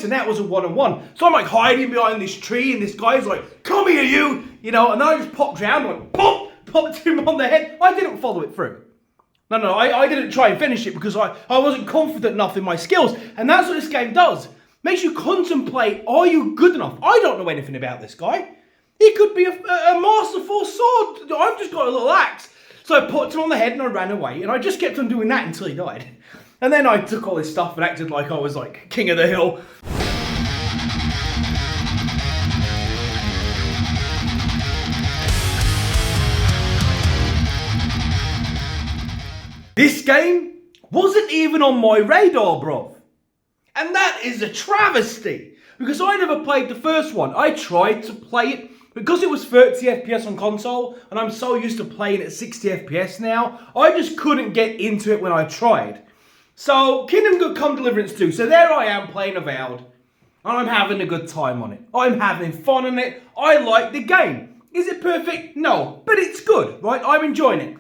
twice, and that was a 1-on-1. So I'm like hiding behind this tree, and this guy's like, come here, you! You know, and then I just popped round, like, pop! Popped him on the head. I didn't follow it through. No, I didn't try and finish it because I wasn't confident enough in my skills. And that's what this game does. Makes you contemplate, are you good enough? I don't know anything about this guy. He could be a masterful sword. I've just got a little axe. So I put him on the head and I ran away. And I just kept on doing that until he died. And then I took all this stuff and acted like I was like king of the hill. This game wasn't even on my radar, bruv. And that is a travesty. Because I never played the first one. I tried to play it because it was 30 FPS on console. And I'm so used to playing at 60 FPS now. I just couldn't get into it when I tried. So, Kingdom Come Deliverance 2. So there I am playing Avowed. And I'm having a good time on it. I'm having fun on it. I like the game. Is it perfect? No. But it's good, right? I'm enjoying it.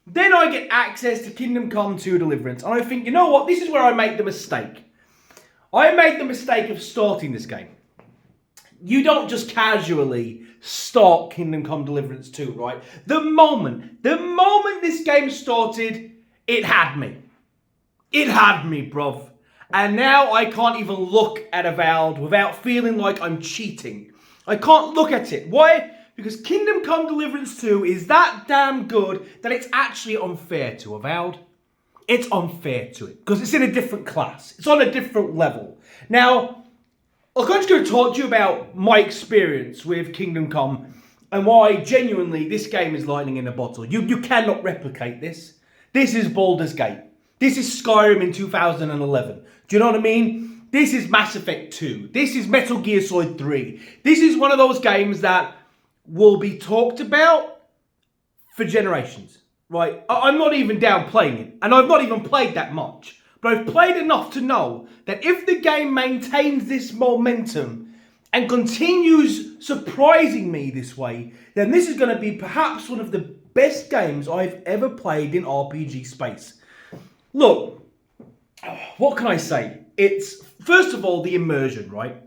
Then I get access to Kingdom Come 2 Deliverance. And I think, you know what? This is where I make the mistake. I made the mistake of starting this game. You don't just casually start Kingdom Come Deliverance 2, right? The moment this game started, it had me. It had me, bruv. And now I can't even look at Avowed without feeling like I'm cheating. I can't look at it. Why? Because Kingdom Come Deliverance 2 is that damn good that it's actually unfair to Avowed. It's unfair to it because it's in a different class. It's on a different level. Now, I'm just going to talk to you about my experience with Kingdom Come and why genuinely this game is lightning in a bottle. You cannot replicate this. This is Baldur's Gate. This is Skyrim in 2011. Do you know what I mean? This is Mass Effect 2. This is Metal Gear Solid 3. This is one of those games that will be talked about for generations, right? I'm not even downplaying it, and I've not even played that much, but I've played enough to know that if the game maintains this momentum and continues surprising me this way, then this is going to be perhaps one of the best games I've ever played in RPG space. Look, what can I say? It's, first of all, the immersion, right?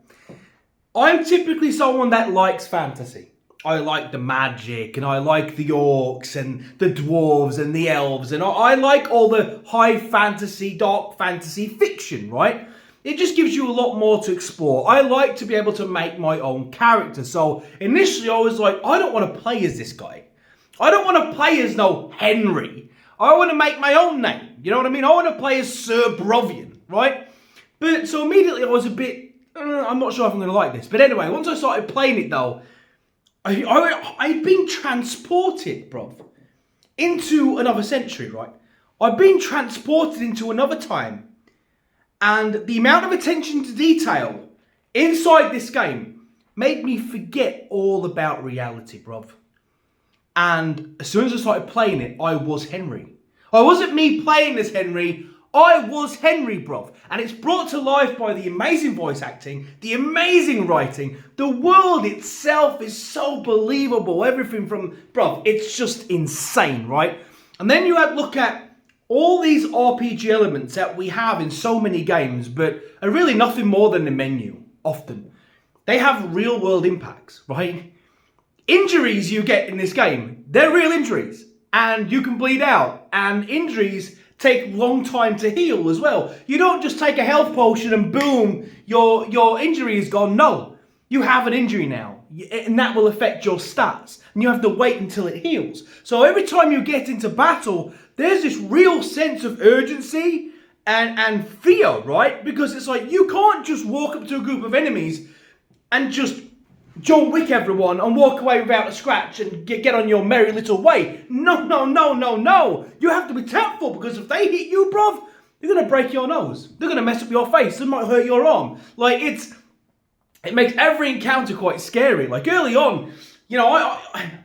I'm typically someone that likes fantasy. I like the magic, and I like the orcs, and the dwarves, and the elves, and I like all the high fantasy, dark fantasy fiction, right? It just gives you a lot more to explore. I like to be able to make my own character. So initially I was like, I don't want to play as this guy. I don't want to play as no Henry. I want to make my own name. You know what I mean? I want to play as Sir Brovian, right? But so immediately I was a bit, I'm not sure if I'm going to like this. But anyway, once I started playing it though, I'd been transported, bruv, into another century, right? I've been transported into another time. And the amount of attention to detail inside this game made me forget all about reality, bruv. And as soon as I started playing it, I was Henry. I wasn't me playing as Henry, I was Henry, bruv. And it's brought to life by the amazing voice acting, the amazing writing. The world itself is so believable. Everything from, bruv, it's just insane, right? And then you look at all these RPG elements that we have in so many games, but are really nothing more than the menu, often. They have real world impacts, right? Injuries you get in this game, they're real injuries. And you can bleed out. And injuries take a long time to heal as well. You don't just take a health potion and boom, your injury is gone. No, you have an injury now. And that will affect your stats. And you have to wait until it heals. So every time you get into battle, there's this real sense of urgency and fear, right? Because it's like, you can't just walk up to a group of enemies and just John Wick everyone and walk away without a scratch and get on your merry little way. No. You have to be tactful because if they hit you, bruv, they're going to break your nose. They're going to mess up your face. They might hurt your arm. Like, it makes every encounter quite scary. Like, early on, you know,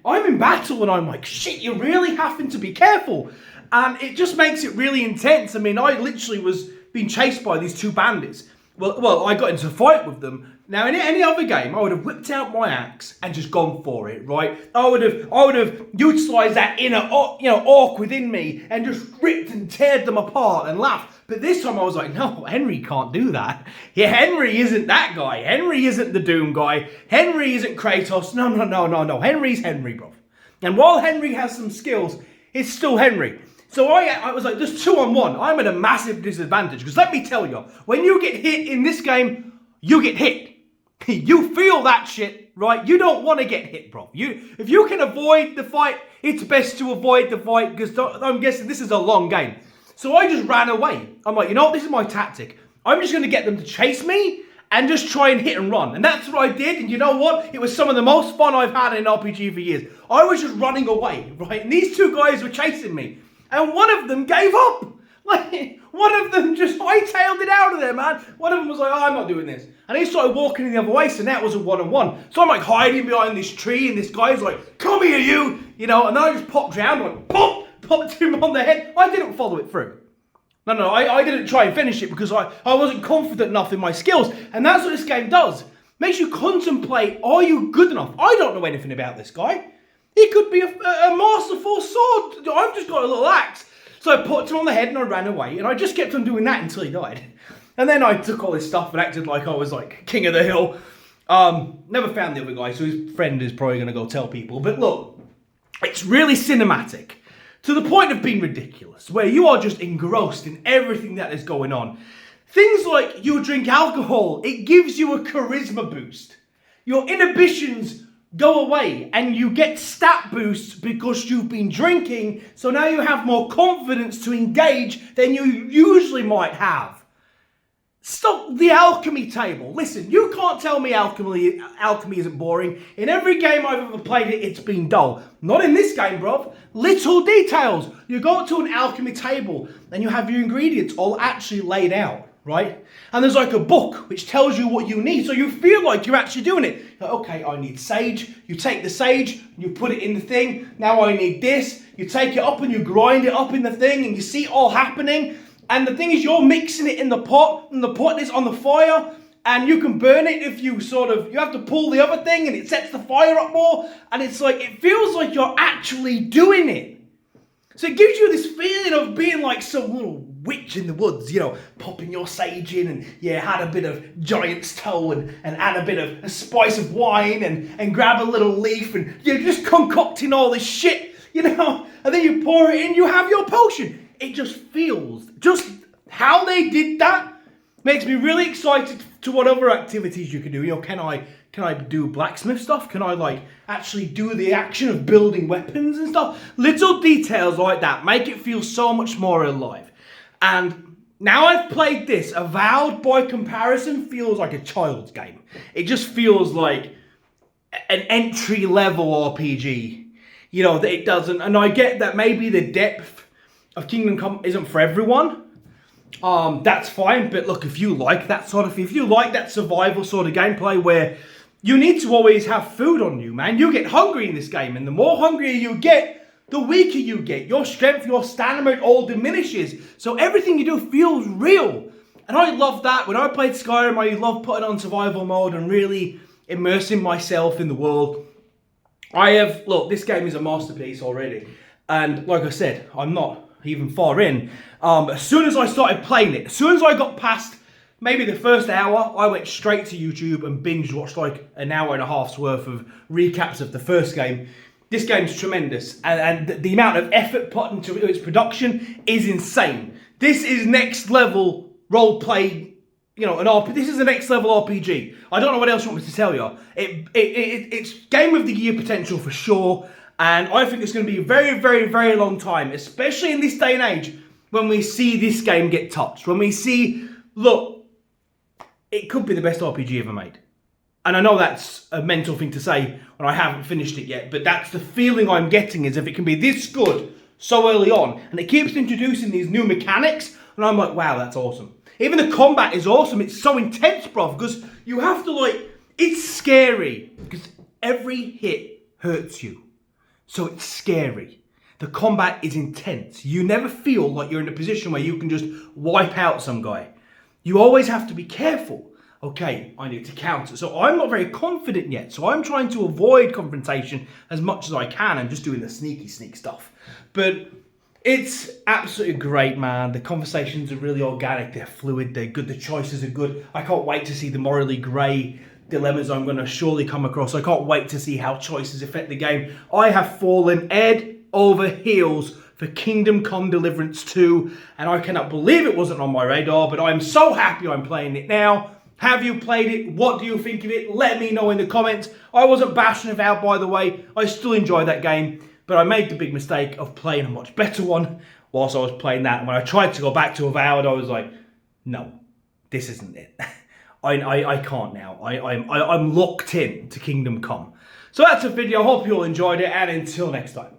I'm in battle and I'm like, shit, you're really having to be careful. And it just makes it really intense. I mean, I literally was being chased by these two bandits. Well, I got into a fight with them. Now, in any other game, I would have whipped out my axe and just gone for it, right? I would have utilised that inner, orc within me and just ripped and teared them apart and laughed. But this time I was like, no, Henry can't do that. Yeah, Henry isn't that guy. Henry isn't the Doom guy. Henry isn't Kratos. No. Henry's Henry, bro. And while Henry has some skills, it's still Henry. So I was like, there's 2-on-1. I'm at a massive disadvantage. Because let me tell you, when you get hit in this game, you get hit. You feel that shit, right? You don't want to get hit, bro. If you can avoid the fight, it's best to avoid the fight. Because I'm guessing this is a long game. So I just ran away. I'm like, you know what? This is my tactic. I'm just going to get them to chase me and just try and hit and run. And that's what I did. And you know what? It was some of the most fun I've had in RPG for years. I was just running away, right? And these two guys were chasing me. And one of them gave up. Like, one of them just hightailed it out of there, man. One of them was like, oh, I'm not doing this. And he started walking the other way, so that was a 1-on-1. So I'm like hiding behind this tree, and this guy's like, come here, you. You know, and then I just popped around, like, pop, popped him on the head. I didn't follow it through. No, I didn't try and finish it because I wasn't confident enough in my skills. And that's what this game does. Makes you contemplate, are you good enough? I don't know anything about this guy. He could be a masterful sword. I've just got a little axe. So I put him on the head and I ran away. And I just kept on doing that until he died. And then I took all this stuff and acted like I was like king of the hill. Never found the other guy, so his friend is probably going to go tell people. But look, it's really cinematic. To the point of being ridiculous. Where you are just engrossed in everything that is going on. Things like you drink alcohol. It gives you a charisma boost. Your inhibitions go away and you get stat boosts because you've been drinking, so now you have more confidence to engage than you usually might have. Stop the alchemy table. Listen, you can't tell me alchemy isn't boring. In every game I've ever played it's been dull. Not in this game, bruv. Little details. You go to an alchemy table and you have your ingredients all actually laid out. Right? And there's like a book which tells you what you need, so you feel like you're actually doing it. Like, okay, I need sage. You take the sage, you put it in the thing. Now I need this. You take it up and you grind it up in the thing, and you see it all happening. And the thing is, you're mixing it in the pot, and the pot is on the fire, and you can burn it if you you have to pull the other thing, and it sets the fire up more. And it's like, it feels like you're actually doing it. So it gives you this feeling of being like some little witch in the woods, you know, popping your sage in and, had a bit of giant's toe and add a bit of a spice of wine and grab a little leaf and you're just concocting all this shit, you know, and then you pour it in, you have your potion. It just feels, just how they did that makes me really excited to what other activities you can do. You know, can I do blacksmith stuff? Can I actually do the action of building weapons and stuff? Little details like that make it feel so much more alive. And now I've played this, Avowed by comparison feels like a child's game. It just feels like an entry-level RPG. You know, that it doesn't, and I get that maybe the depth of Kingdom Come isn't for everyone. That's fine, but look, if you like that sort of, if you like that survival sort of gameplay where you need to always have food on you, man, you get hungry in this game, and the more hungrier you get, the weaker you get. Your strength, your stamina, it all diminishes. So everything you do feels real. And I love that. When I played Skyrim, I loved putting on survival mode and really immersing myself in the world. Look, this game is a masterpiece already. And like I said, I'm not even far in. As soon as I started playing it, as soon as I got past maybe the first hour, I went straight to YouTube and binge watched like an hour and a half's worth of recaps of the first game. This game's tremendous, and the amount of effort put into its production is insane. This is next level role play, you know, this is the next level RPG. I don't know what else you want me to tell you. It's game of the year potential for sure, and I think it's going to be a very, very, very long time, especially in this day and age, when we see this game get touched. When we see, look, it could be the best RPG ever made. And I know that's a mental thing to say when I haven't finished it yet, but that's the feeling I'm getting, is if it can be this good so early on, and it keeps introducing these new mechanics, and I'm like, wow, that's awesome. Even the combat is awesome. It's so intense, bro, because you have to it's scary, because every hit hurts you. So it's scary. The combat is intense. You never feel like you're in a position where you can just wipe out some guy. you always have to be careful. Okay, I need to counter. So I'm not very confident yet. So I'm trying to avoid confrontation as much as I can. I'm just doing the sneak stuff. But it's absolutely great, man. The conversations are really organic. They're fluid. They're good. The choices are good. I can't wait to see the morally grey dilemmas I'm going to surely come across. I can't wait to see how choices affect the game. I have fallen head over heels for Kingdom Come Deliverance 2, and I cannot believe it wasn't on my radar, but I'm so happy I'm playing it now. Have you played it? What do you think of it? Let me know in the comments. I wasn't bashing it out, by the way. I still enjoy that game, but I made the big mistake of playing a much better one whilst I was playing that. And when I tried to go back to Avowed, I was like, no, this isn't it. I can't now. I'm locked in to Kingdom Come. So that's the video. I hope you all enjoyed it, and until next time.